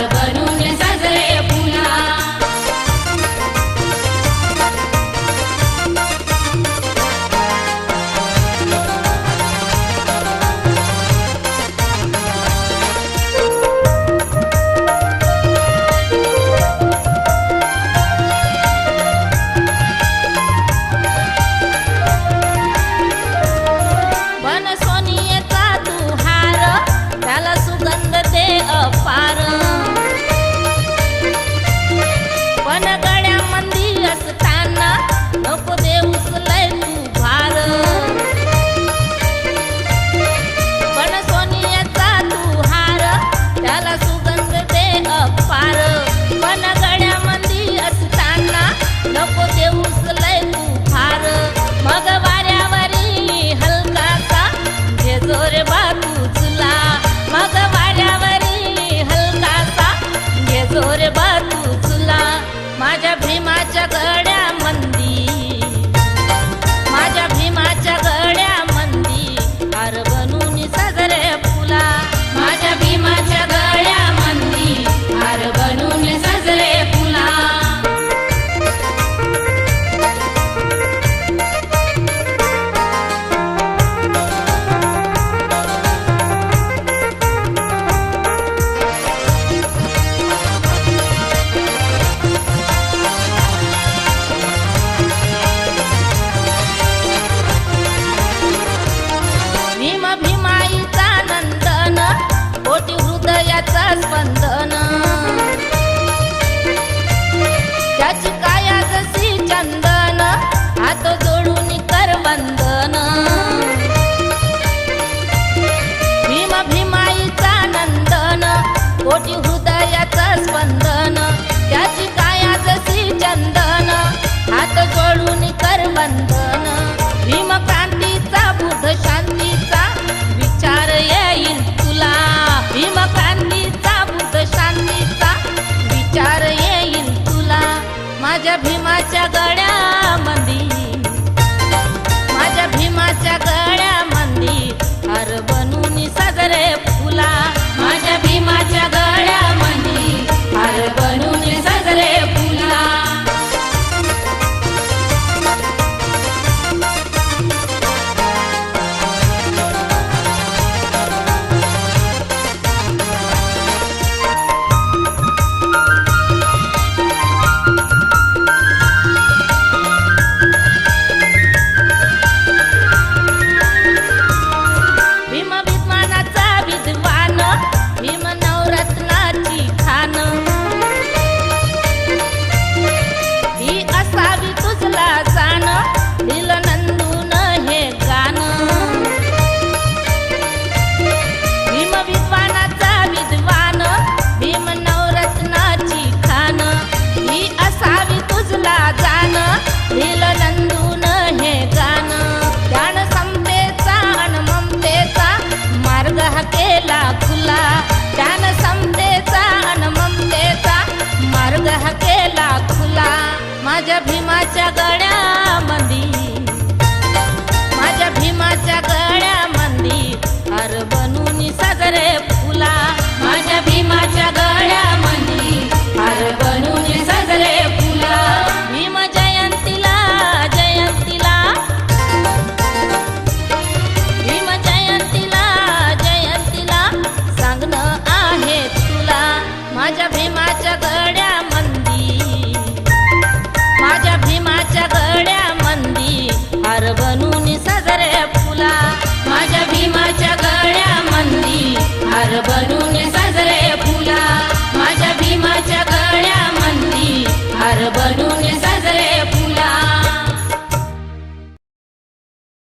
हार बनून सजले फुला। अपार पण गळ्यामंदी असताना नको देऊस लय तू भार। पण सोनियाचा तू हार त्याला सुगंध दे अपार। पण गळ्यामंदी असताना नको देऊस लय तू भार। मग वाऱ्यावरी हलकासा घे जोर बातू चुला। मग जोर बातू चुला माझ्या भीमाच्या गळ्यामंदी। माझ्या भीमाच्या गळ्यामंदी हार बनून सजले फुला। माझ्या भीमाच्या गळ्यामंदी हार बनून सजले फुला। भीमाईचा नंदन कोटी हृदयाचा स्पंदन। त्याची काया जशी चंदन हात जोडून कर वंदन। भीमाईचा नंदन कोटी हृदयाचा स्पंदन। त्याची काया जशी चंदन हात जोडून कर वंदन। भीम क्रांतीचा बुद्ध शांतीचा विचार येईल तुला। भीम क्रांतीचा बुद्ध शांतीचा विचार येईल तुला। माझ्या भीमाच्या गळ्यामंदी। माझ्या भीमाच्या गळ्यामंदी हार बनून सजले फुला। माझ्या भीमाच्या गळ्यामंदी हार बनून सजले फुला। भीम नवरत्नाची खान ही असावी तुझला जाण। दिल नंदून हे गान। भीम विद्वानाचा विद्वान भीम नवरत्नाची खान ही असावी तुझला जाण। दिल नंदून हे गान। ज्ञान समतेचा अन ममतेचा मार्ग हा केला खुला। ज्ञान समतेचा अन ममतेचा मार्ग हा केला खुला। माझ्या भीमाच्या गळ्यामंदी। माझ्या भीमाच्या गळ्यामंदी हार बनून सजले फुला। माझ्या भीमाच्या गळ्यामंदी हार बनून सजले फुला। भीम जयंतीला जयंतीला भीम जयंतीला जयंतीला सांगणं आहे तुला। माझ्या भीमाच्या गळ्यामंदी। माझ्या भीमाच्या गळ्यामंदी हार बनून सजले फुला। माझ्या भीमाच्या गळ्यामंदी हार बनून